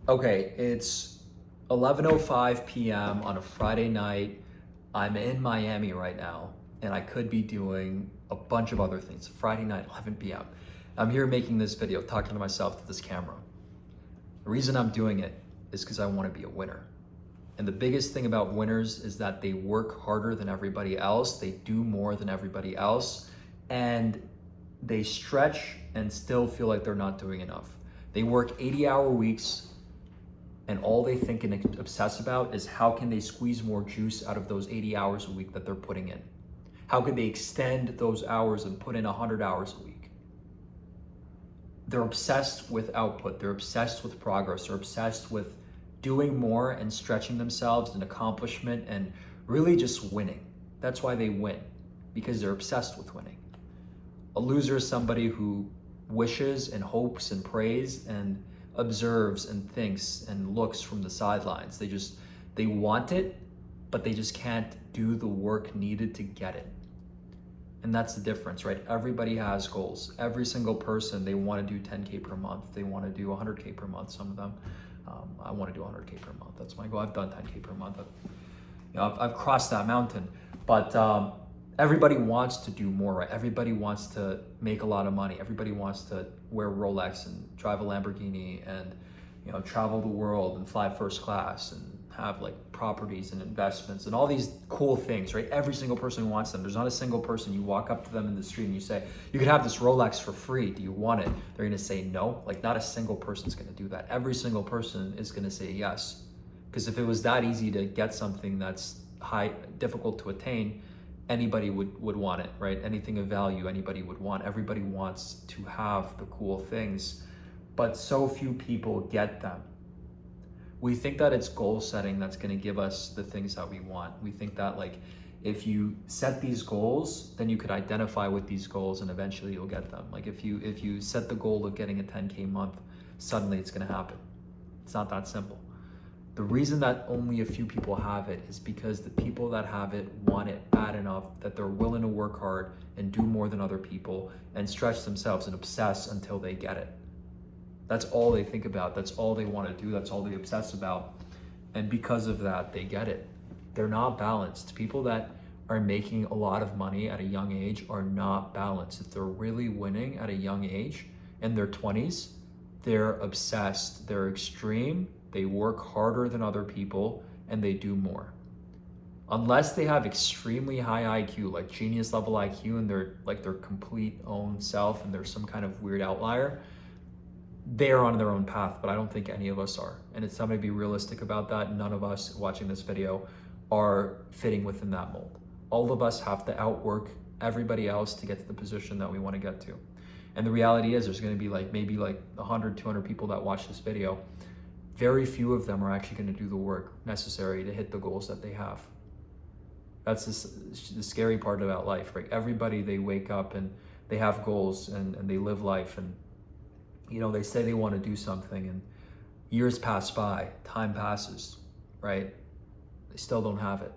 Okay, it's 11:05 p.m. on a Friday night. I'm in Miami right now, and I could be doing a bunch of other things. Friday night, 11 p.m. I'm here making this video, talking to myself to this camera. The reason I'm doing it is because I want to be a winner. And the biggest thing about winners is that they work harder than everybody else, they do more than everybody else, and they stretch and still feel like they're not doing enough. They work 80-hour weeks, and all they think and obsess about is how can they squeeze more juice out of those 80 hours a week that they're putting in? How can they extend those hours and put in 100 hours a week? They're obsessed with output. They're obsessed with progress. They're obsessed with doing more and stretching themselves and accomplishment and really just winning. That's why they win, because they're obsessed with winning. A loser is somebody who wishes and hopes and prays and observes and thinks and looks from the sidelines. They want it, but they just can't do the work needed to get it. And that's the difference, right? Everybody has goals. Every single person, they want to do 10K per month. They want to do 100K per month, some of them. I want to do 100K per month. That's my goal. I've done 10K per month. I've crossed that mountain. But everybody wants to do more, right? Everybody wants to make a lot of money. Everybody wants to wear Rolex and drive a Lamborghini and travel the world and fly first class and have like properties and investments and all these cool things, right? Every single person wants them. There's not a single person you walk up to them in the street and you say, you could have this Rolex for free. Do you want it? They're gonna say no. Like, not a single person's gonna do that. Every single person is gonna say yes. Because if it was that easy to get something that's difficult to attain, anybody would want it, right? Anything of value, anybody would want. Everybody wants to have the cool things, but so few people get them. We think that it's goal setting that's going to give us the things that we want. We think that, like, if you set these goals, then you could identify with these goals and eventually you'll get them. Like, if you set the goal of getting a 10K month, suddenly it's going to happen. It's not that simple. The reason that only a few people have it is because the people that have it want it bad enough that they're willing to work hard and do more than other people and stretch themselves and obsess until they get it. That's all they think about. That's all they want to do. That's all they obsess about. And because of that, they get it. They're not balanced. People that are making a lot of money at a young age are not balanced. If they're really winning at a young age in their 20s, they're obsessed. They're extreme. They work harder than other people and they do more. Unless they have extremely high IQ, like genius level IQ, and they're like their complete own self and they're some kind of weird outlier, they're on their own path, but I don't think any of us are. And it's time to be realistic about that. None of us watching this video are fitting within that mold. All of us have to outwork everybody else to get to the position that we want to get to. And the reality is there's going to be maybe 100, 200 people that watch this video. Very few of them are actually going to do the work necessary to hit the goals that they have. That's the scary part about life, right? Everybody, they wake up and they have goals and they live life, and they say they want to do something and years pass by, time passes, right? They still don't have it.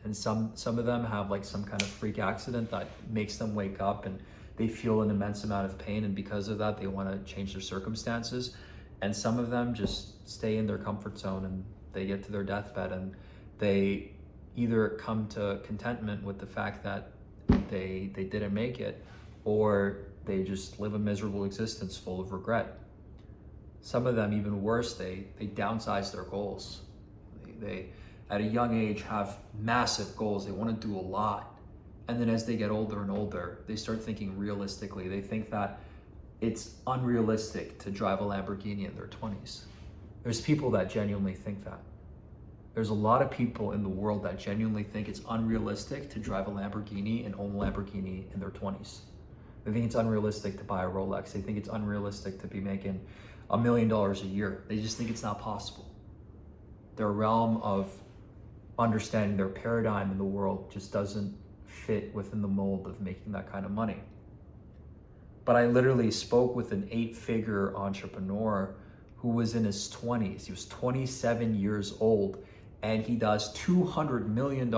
And some of them have like some kind of freak accident that makes them wake up and they feel an immense amount of pain, and because of that they want to change their circumstances. And some of them just stay in their comfort zone and they get to their deathbed and they either come to contentment with the fact that they didn't make it, or they just live a miserable existence full of regret. Some of them, even worse, they downsize their goals. They at a young age have massive goals. They want to do a lot. And then as they get older and older, they start thinking realistically. They think that it's unrealistic to drive a Lamborghini in their 20s. There's people that genuinely think that. There's a lot of people in the world that genuinely think it's unrealistic to drive a Lamborghini and own a Lamborghini in their 20s. They think it's unrealistic to buy a Rolex. They think it's unrealistic to be making $1 million a year. They just think it's not possible. Their realm of understanding, their paradigm in the world just doesn't fit within the mold of making that kind of money. But I literally spoke with an 8-figure entrepreneur who was in his 20s. He was 27 years old, and he does $200 million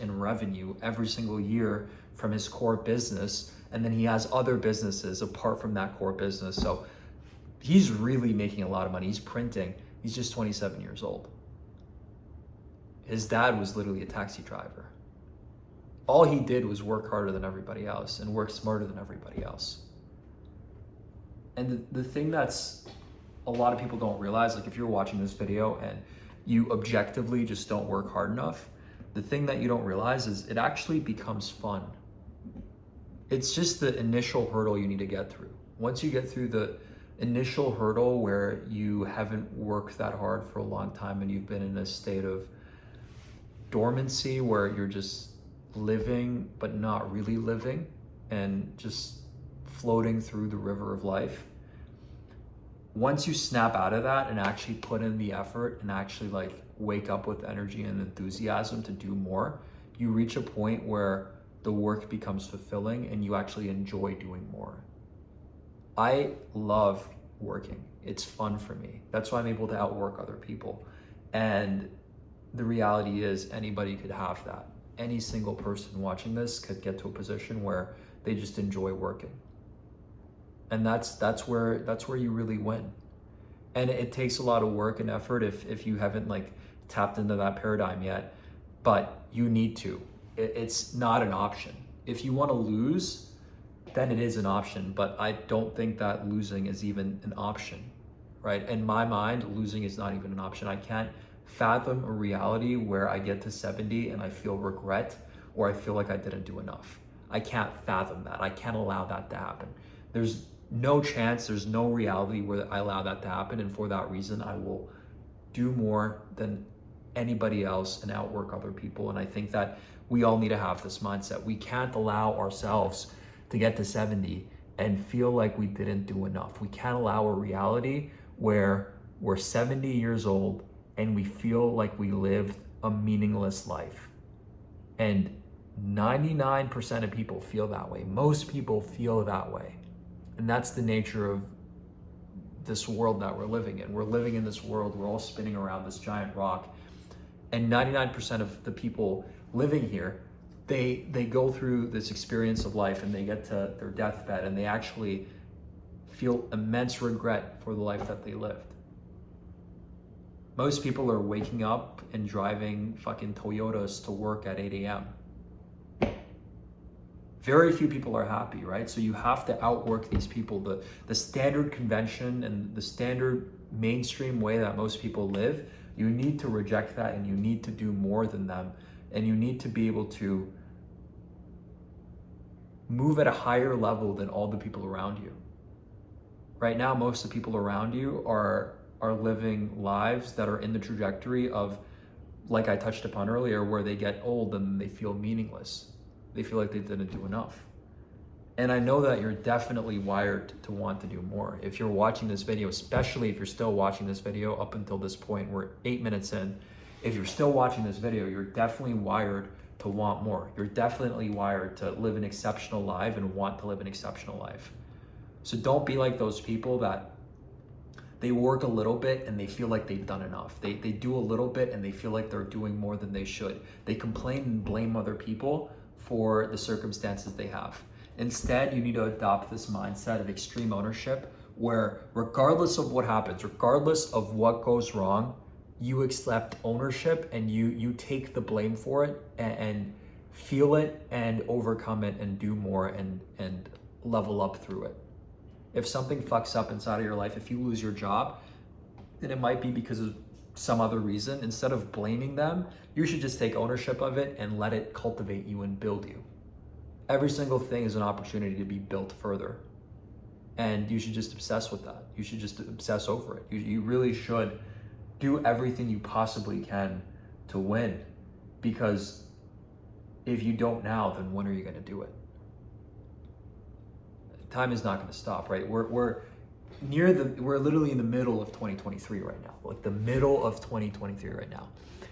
in revenue every single year from his core business. And then he has other businesses apart from that core business. So he's really making a lot of money. He's printing. He's just 27 years old. His dad was literally a taxi driver. All he did was work harder than everybody else and work smarter than everybody else. And the thing that's a lot of people don't realize, like if you're watching this video and you objectively just don't work hard enough, the thing that you don't realize is it actually becomes fun. It's just the initial hurdle you need to get through. Once you get through the initial hurdle where you haven't worked that hard for a long time and you've been in a state of dormancy where you're just living but not really living and just floating through the river of life. Once you snap out of that and actually put in the effort and actually like wake up with energy and enthusiasm to do more, you reach a point where the work becomes fulfilling and you actually enjoy doing more. I love working. It's fun for me. That's why I'm able to outwork other people. And the reality is anybody could have that. Any single person watching this could get to a position where they just enjoy working. And that's where you really win. And it takes a lot of work and effort if you haven't like tapped into that paradigm yet, but you need to. It's not an option. If you want to lose, then it is an option, but I don't think that losing is even an option, right? In my mind, losing is not even an option. I can't fathom a reality where I get to 70 and I feel regret or I feel like I didn't do enough. I can't fathom that. I can't allow that to happen. There's no chance, there's no reality where I allow that to happen, and for that reason, I will do more than anybody else and outwork other people. And I think that we all need to have this mindset. We can't allow ourselves to get to 70 and feel like we didn't do enough. We can't allow a reality where we're 70 years old and we feel like we lived a meaningless life. And 99% of people feel that way. Most people feel that way. And that's the nature of this world that we're living in. We're living in this world, we're all spinning around this giant rock. And 99% of the people living here, they go through this experience of life and they get to their deathbed and they actually feel immense regret for the life that they lived. Most people are waking up and driving fucking Toyotas to work at 8 a.m. Very few people are happy, right? So you have to outwork these people. The standard convention and the standard mainstream way that most people live, you need to reject that and you need to do more than them. And you need to be able to move at a higher level than all the people around you. Right now, most of the people around you are living lives that are in the trajectory of, like I touched upon earlier, where they get old and they feel meaningless. They feel like they didn't do enough. And I know that you're definitely wired to want to do more. If you're watching this video, especially if you're still watching this video up until this point, we're 8 minutes in. If you're still watching this video, you're definitely wired to want more. You're definitely wired to live an exceptional life and want to live an exceptional life. So don't be like those people that they work a little bit and they feel like they've done enough. They do a little bit and they feel like they're doing more than they should. They complain and blame other people for the circumstances they have. Instead, you need to adopt this mindset of extreme ownership where regardless of what happens, regardless of what goes wrong, you accept ownership and you take the blame for it and feel it and overcome it and do more and level up through it. If something fucks up inside of your life, if you lose your job, then it might be because of some other reason. Instead of blaming them, you should just take ownership of it and let it cultivate you and build you. Every single thing is an opportunity to be built further. And you should just obsess with that. You should just obsess over it. You really should do everything you possibly can to win, because if you don't now, then when are you going to do it? Time is not going to stop, right? We're literally in the middle of 2023 right now, like the middle of 2023 right now.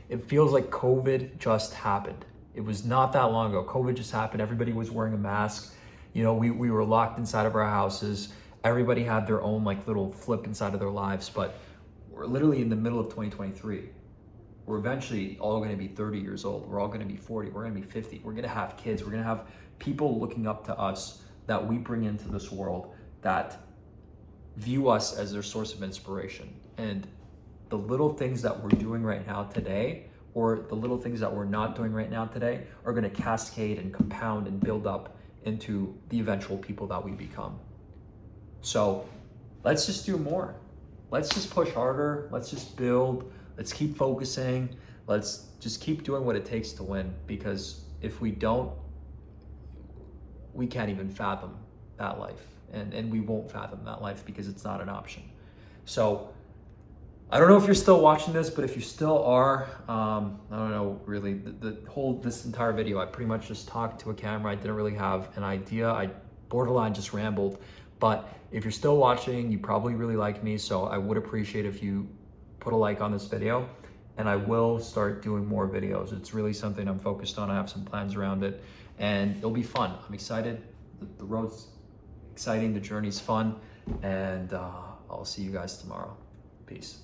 It feels like COVID just happened. It was not that long ago. COVID just happened. Everybody was wearing a mask. You know, we were locked inside of our houses. Everybody had their own like little flip inside of their lives, but we're literally in the middle of 2023. We're eventually all going to be 30 years old. We're all going to be 40. We're going to be 50. We're going to have kids. We're going to have people looking up to us that we bring into this world that view us as their source of inspiration. And the little things that we're doing right now today, or the little things that we're not doing right now today, are going to cascade and compound and build up into the eventual people that we become. So let's just do more. Let's just push harder. Let's just build. Let's keep focusing. Let's just keep doing what it takes to win, because if we don't, we can't even fathom that life. And we won't fathom that life because it's not an option. So I don't know if you're still watching this, but if you still are, I don't know really, this entire video, I pretty much just talked to a camera. I didn't really have an idea. I borderline just rambled. But if you're still watching, you probably really like me. So I would appreciate if you put a like on this video, and I will start doing more videos. It's really something I'm focused on. I have some plans around it, and it'll be fun. I'm excited. The road's exciting, the journey's fun, and I'll see you guys tomorrow. Peace.